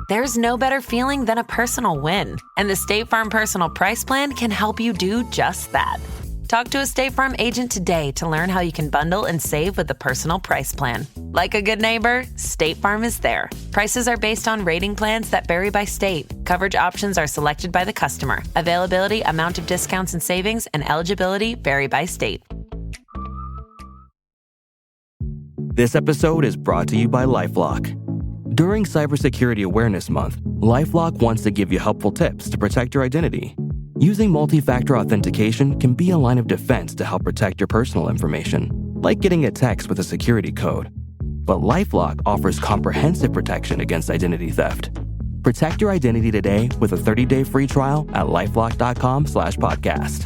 There's no better feeling than a personal win, and the State Farm Personal Price Plan can help you do just that. Talk to a State Farm agent today to learn how you can bundle and save with the Personal Price Plan. Like a good neighbor, State Farm is there. Prices are based on rating plans that vary by state. Coverage options are selected by the customer. Availability, amount of discounts and savings, and eligibility vary by state. This episode is brought to you by LifeLock. During Cybersecurity Awareness Month, LifeLock wants to give you helpful tips to protect your identity. Using multi-factor authentication can be a line of defense to help protect your personal information, like getting a text with a security code. But LifeLock offers comprehensive protection against identity theft. Protect your identity today with a 30-day free trial at lifelock.com/podcast.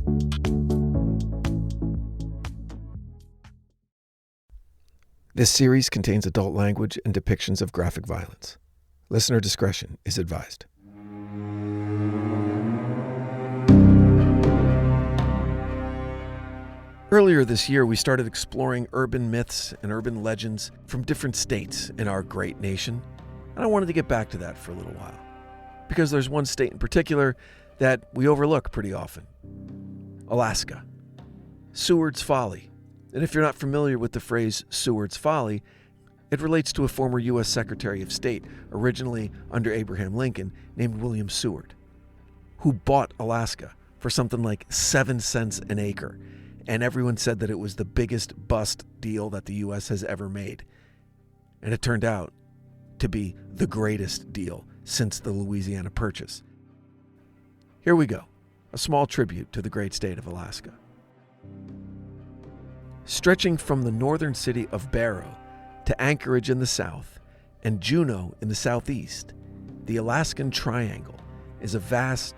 This series contains adult language and depictions of graphic violence. Listener discretion is advised. Earlier this year, we started exploring urban myths and urban legends from different states in our great nation, and I wanted to get back to that for a little while, because there's one state in particular that we overlook pretty often: Alaska. Seward's Folly. And if you're not familiar with the phrase Seward's Folly, it relates to a former U.S. Secretary of State, originally under Abraham Lincoln, named William Seward, who bought Alaska for something like 7 cents an acre. And everyone said that it was the biggest bust deal that the U.S. has ever made. And it turned out to be the greatest deal since the Louisiana Purchase. Here we go, a small tribute to the great state of Alaska. Stretching from the northern city of Barrow to Anchorage in the south and Juneau in the southeast, the Alaskan Triangle is a vast,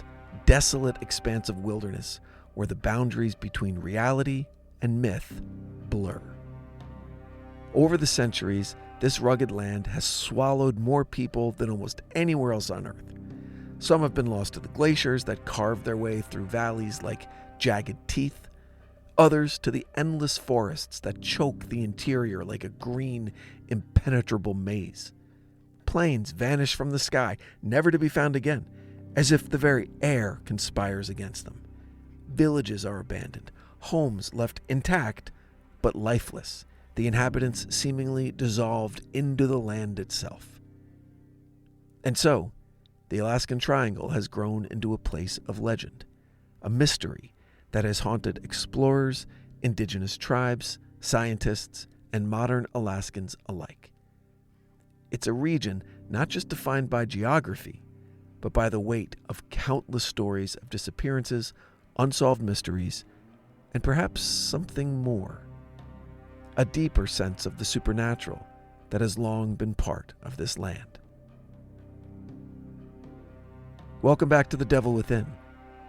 desolate expanse of wilderness where the boundaries between reality and myth blur. Over the centuries, this rugged land has swallowed more people than almost anywhere else on Earth. Some have been lost to the glaciers that carved their way through valleys like jagged teeth, others to the endless forests that choke the interior like a green, impenetrable maze. Plains vanish from the sky, never to be found again, as if the very air conspires against them. Villages are abandoned, homes left intact but lifeless, the inhabitants seemingly dissolved into the land itself. And so, the Alaskan Triangle has grown into a place of legend, a mystery that has haunted explorers, indigenous tribes, scientists, and modern Alaskans alike. It's a region not just defined by geography, but by the weight of countless stories of disappearances, unsolved mysteries, and perhaps something more. A deeper sense of the supernatural that has long been part of this land. Welcome back to The Devil Within.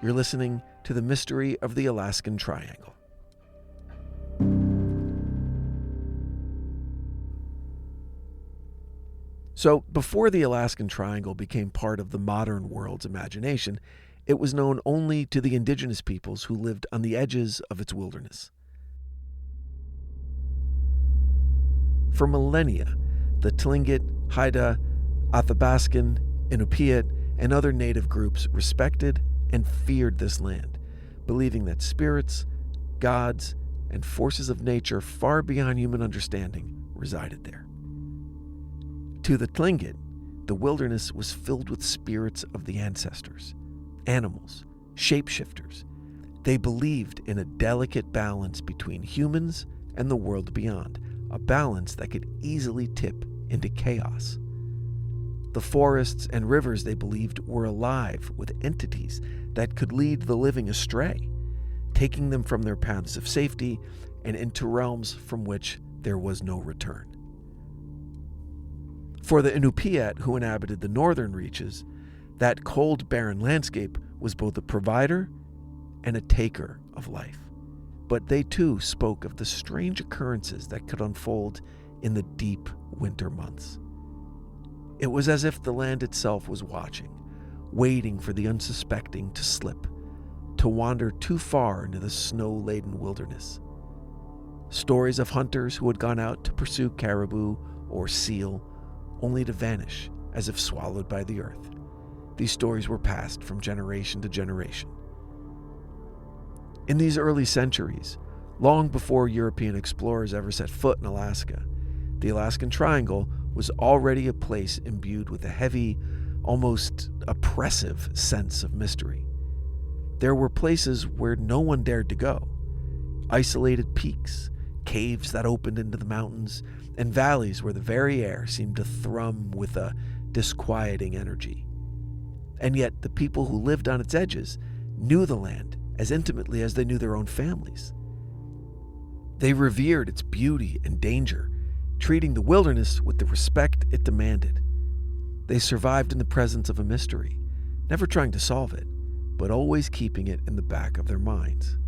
You're listening to the mystery of the Alaskan Triangle. So, before the Alaskan Triangle became part of the modern world's imagination, it was known only to the indigenous peoples who lived on the edges of its wilderness. For millennia, the Tlingit, Haida, Athabaskan, Inupiat, and other native groups respected and feared this land, believing that spirits, gods, and forces of nature far beyond human understanding resided there. To the Tlingit, the wilderness was filled with spirits of the ancestors, animals, shapeshifters. They believed in a delicate balance between humans and the world beyond, a balance that could easily tip into chaos. The forests and rivers, they believed, were alive with entities that could lead the living astray, taking them from their paths of safety and into realms from which there was no return. For the Inupiat, who inhabited the northern reaches, that cold, barren landscape was both a provider and a taker of life. But they too spoke of the strange occurrences that could unfold in the deep winter months. It was as if the land itself was watching, waiting for the unsuspecting to slip, to wander too far into the snow-laden wilderness. Stories of hunters who had gone out to pursue caribou or seal, only to vanish as if swallowed by the earth. These stories were passed from generation to generation. In these early centuries, long before European explorers ever set foot in Alaska, the Alaskan Triangle was already a place imbued with a heavy, almost oppressive sense of mystery. There were places where no one dared to go, isolated peaks, caves that opened into the mountains, and valleys where the very air seemed to thrum with a disquieting energy. And yet the people who lived on its edges knew the land as intimately as they knew their own families. They revered its beauty and danger, treating the wilderness with the respect it demanded. They survived in the presence of a mystery, never trying to solve it, but always keeping it in the back of their minds.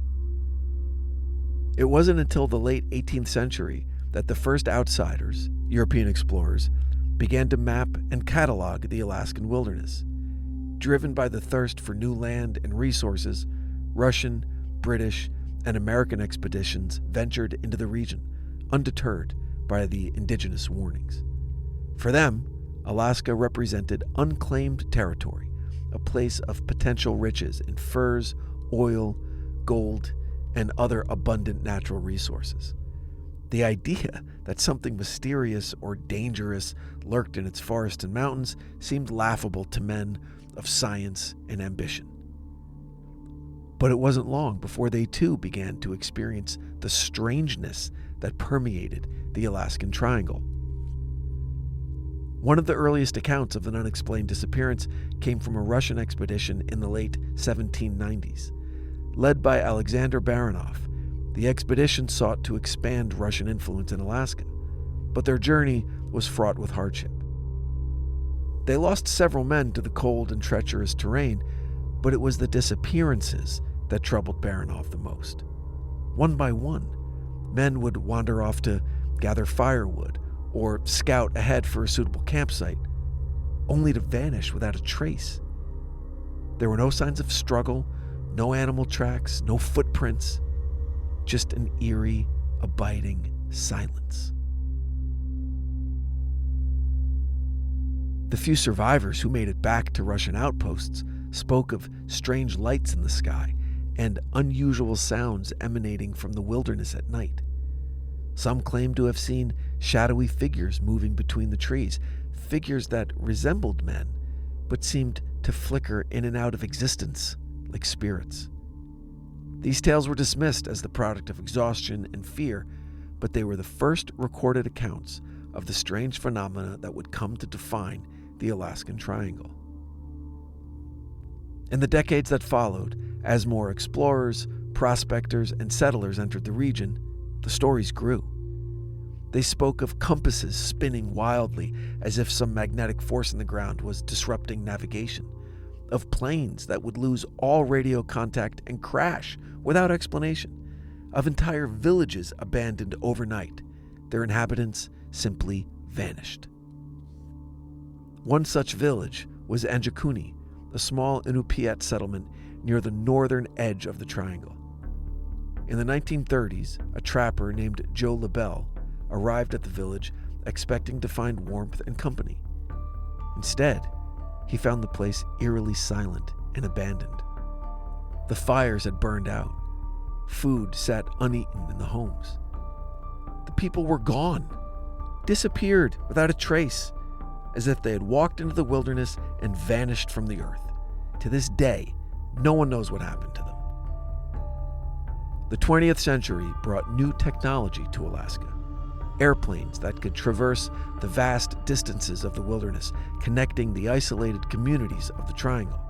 It wasn't until the late 18th century that the first outsiders, European explorers, began to map and catalog the Alaskan wilderness. Driven by the thirst for new land and resources, Russian, British, and American expeditions ventured into the region, undeterred by the indigenous warnings. For them, Alaska represented unclaimed territory, a place of potential riches in furs, oil, gold, and other abundant natural resources. The idea that something mysterious or dangerous lurked in its forests and mountains seemed laughable to men of science and ambition. But it wasn't long before they too began to experience the strangeness that permeated the Alaskan Triangle. One of the earliest accounts of an unexplained disappearance came from a Russian expedition in the late 1790s. Led by Alexander Baranov, the expedition sought to expand Russian influence in Alaska, but their journey was fraught with hardship. They lost several men to the cold and treacherous terrain, but it was the disappearances that troubled Baranov the most. One by one, men would wander off to gather firewood or scout ahead for a suitable campsite, only to vanish without a trace. There were no signs of struggle, no animal tracks, no footprints, just an eerie, abiding silence. The few survivors who made it back to Russian outposts spoke of strange lights in the sky and unusual sounds emanating from the wilderness at night. Some claimed to have seen shadowy figures moving between the trees, figures that resembled men, but seemed to flicker in and out of existence like spirits. These tales were dismissed as the product of exhaustion and fear, but they were the first recorded accounts of the strange phenomena that would come to define the Alaskan Triangle. In the decades that followed, as more explorers, prospectors, and settlers entered the region, the stories grew. They spoke of compasses spinning wildly as if some magnetic force in the ground was disrupting navigation, of planes that would lose all radio contact and crash without explanation, of entire villages abandoned overnight, their inhabitants simply vanished. One such village was Anjakuni, a small Inupiat settlement near the northern edge of the triangle. In the 1930s, a trapper named Joe LaBelle arrived at the village expecting to find warmth and company. Instead, he found the place eerily silent and abandoned. The fires had burned out. Food sat uneaten in the homes. The people were gone, disappeared without a trace, as if they had walked into the wilderness and vanished from the earth. To this day, no one knows what happened to them. The 20th century brought new technology to Alaska. Airplanes that could traverse the vast distances of the wilderness, connecting the isolated communities of the triangle.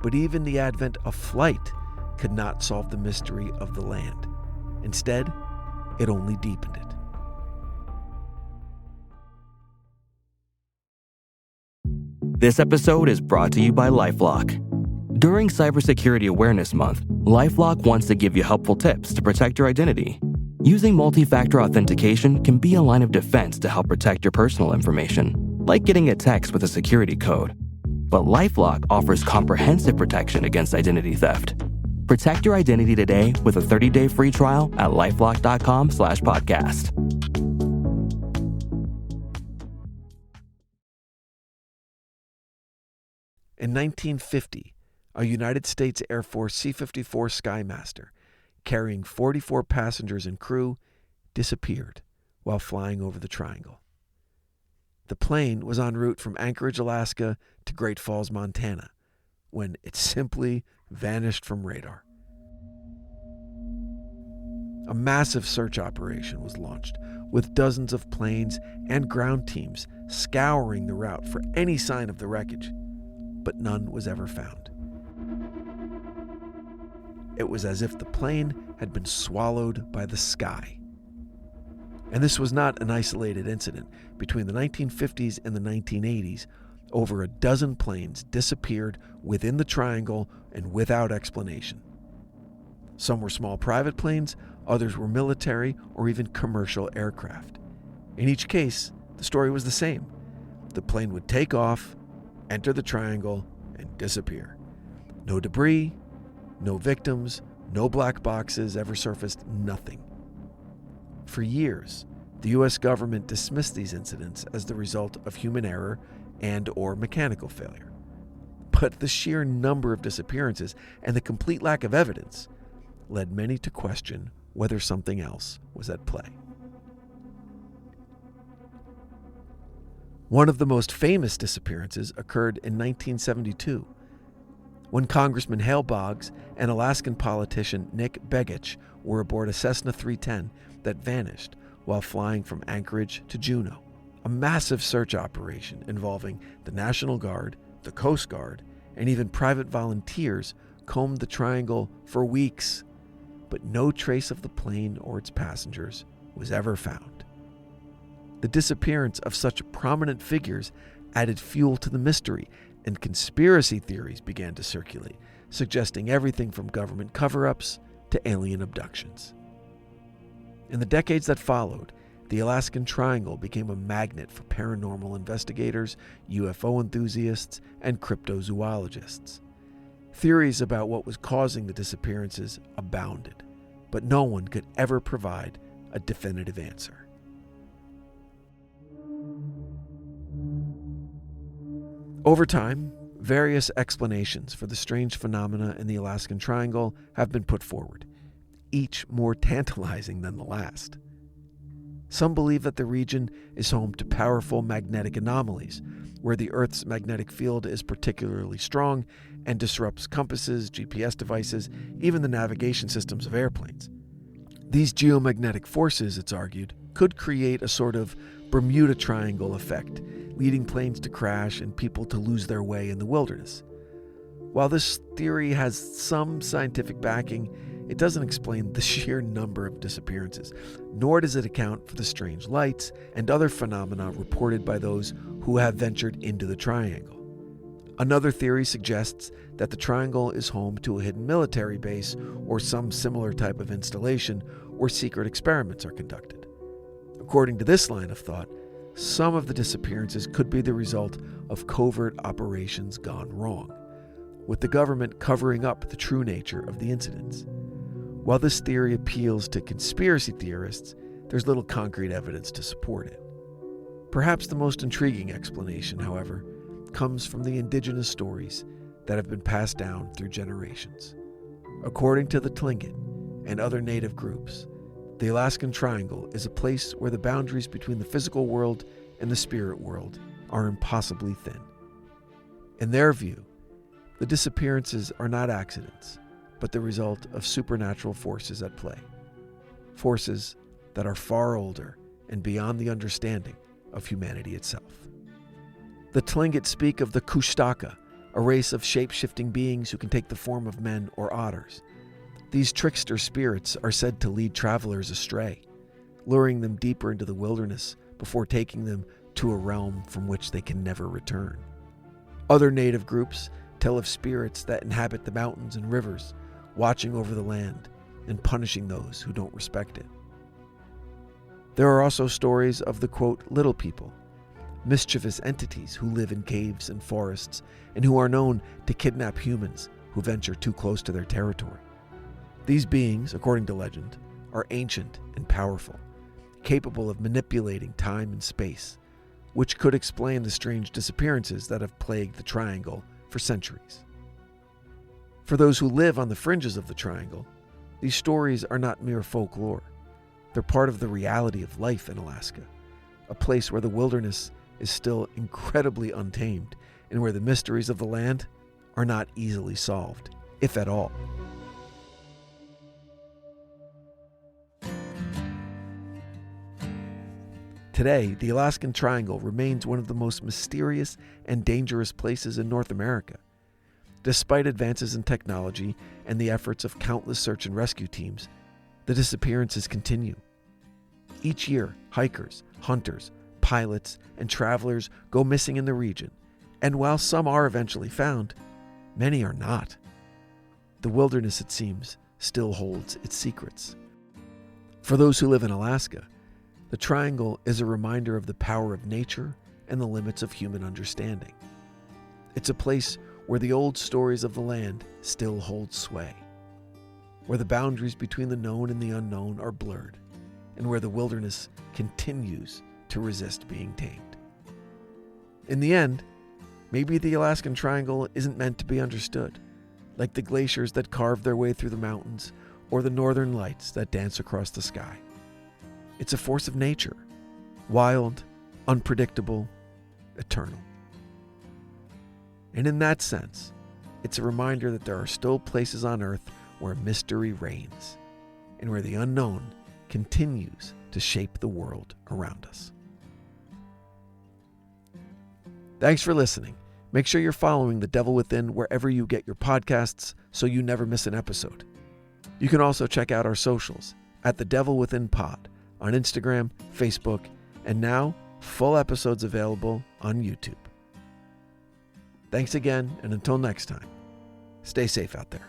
But even the advent of flight could not solve the mystery of the land. Instead, it only deepened it. This episode is brought to you by LifeLock. During Cybersecurity Awareness Month, LifeLock wants to give you helpful tips to protect your identity. Using multi-factor authentication can be a line of defense to help protect your personal information, like getting a text with a security code. But LifeLock offers comprehensive protection against identity theft. Protect your identity today with a 30-day free trial at lifelock.com/podcast. In 1950, a United States Air Force C-54 Skymaster, carrying 44 passengers and crew, disappeared while flying over the triangle. The plane was en route from Anchorage, Alaska to Great Falls, Montana, when it simply vanished from radar. A massive search operation was launched, with dozens of planes and ground teams scouring the route for any sign of the wreckage, but none was ever found. It was as if the plane had been swallowed by the sky. And this was not an isolated incident. Between the 1950s and the 1980s, over a dozen planes disappeared within the triangle and without explanation. Some were small private planes, others were military or even commercial aircraft. In each case, the story was the same. The plane would take off, enter the triangle, and disappear. No debris, no victims, no black boxes ever surfaced, nothing. For years, the U.S. government dismissed these incidents as the result of human error and/or mechanical failure. But the sheer number of disappearances and the complete lack of evidence led many to question whether something else was at play. One of the most famous disappearances occurred in 1972, when Congressman Hale Boggs and Alaskan politician Nick Begich were aboard a Cessna 310 that vanished while flying from Anchorage to Juneau. A massive search operation involving the National Guard, the Coast Guard, and even private volunteers combed the triangle for weeks, but no trace of the plane or its passengers was ever found. The disappearance of such prominent figures added fuel to the mystery, and conspiracy theories began to circulate, suggesting everything from government cover-ups to alien abductions. In the decades that followed, the Alaskan Triangle became a magnet for paranormal investigators, UFO enthusiasts, and cryptozoologists. Theories about what was causing the disappearances abounded, but no one could ever provide a definitive answer. Over time, various explanations for the strange phenomena in the Alaskan Triangle have been put forward, each more tantalizing than the last. Some believe that the region is home to powerful magnetic anomalies, where the Earth's magnetic field is particularly strong and disrupts compasses, GPS devices, even the navigation systems of airplanes. These geomagnetic forces, it's argued, could create a sort of Bermuda Triangle effect, leading planes to crash and people to lose their way in the wilderness. While this theory has some scientific backing, it doesn't explain the sheer number of disappearances, nor does it account for the strange lights and other phenomena reported by those who have ventured into the triangle. Another theory suggests that the triangle is home to a hidden military base or some similar type of installation where secret experiments are conducted. According to this line of thought, some of the disappearances could be the result of covert operations gone wrong, with the government covering up the true nature of the incidents. While this theory appeals to conspiracy theorists, there's little concrete evidence to support it. Perhaps the most intriguing explanation, however, comes from the indigenous stories that have been passed down through generations. According to the Tlingit and other native groups, the Alaskan Triangle is a place where the boundaries between the physical world and the spirit world are impossibly thin. In their view, the disappearances are not accidents, but the result of supernatural forces at play. Forces that are far older and beyond the understanding of humanity itself. The Tlingit speak of the Kushtaka, a race of shape-shifting beings who can take the form of men or otters. These trickster spirits are said to lead travelers astray, luring them deeper into the wilderness before taking them to a realm from which they can never return. Other native groups tell of spirits that inhabit the mountains and rivers, watching over the land and punishing those who don't respect it. There are also stories of the, quote, little people, mischievous entities who live in caves and forests and who are known to kidnap humans who venture too close to their territory. These beings, according to legend, are ancient and powerful, capable of manipulating time and space, which could explain the strange disappearances that have plagued the triangle for centuries. For those who live on the fringes of the triangle, these stories are not mere folklore. They're part of the reality of life in Alaska, a place where the wilderness is still incredibly untamed and where the mysteries of the land are not easily solved, if at all. Today, the Alaskan Triangle remains one of the most mysterious and dangerous places in North America. Despite advances in technology and the efforts of countless search and rescue teams, the disappearances continue. Each year, hikers, hunters, pilots, and travelers go missing in the region, and while some are eventually found, many are not. The wilderness, it seems, still holds its secrets. For those who live in Alaska, the Triangle is a reminder of the power of nature and the limits of human understanding. It's a place where the old stories of the land still hold sway, where the boundaries between the known and the unknown are blurred, and where the wilderness continues to resist being tamed. In the end, maybe the Alaskan Triangle isn't meant to be understood, like the glaciers that carve their way through the mountains or the northern lights that dance across the sky. It's a force of nature, wild, unpredictable, eternal. And in that sense, it's a reminder that there are still places on Earth where mystery reigns, and where the unknown continues to shape the world around us. Thanks for listening. Make sure you're following The Devil Within wherever you get your podcasts so you never miss an episode. You can also check out our socials at The Devil Within Pod on Instagram, Facebook, and now full episodes available on YouTube. Thanks again, and until next time, stay safe out there.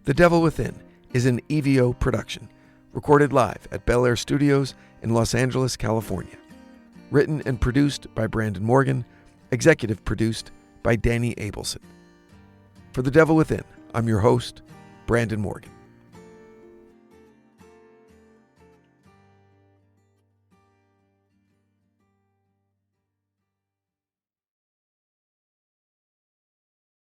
The Devil Within is an EVO production, recorded live at Bel Air Studios in Los Angeles, California. Written and produced by Brandon Morgan, executive produced by Danny Abelson. For The Devil Within, I'm your host, Brandon Morgan.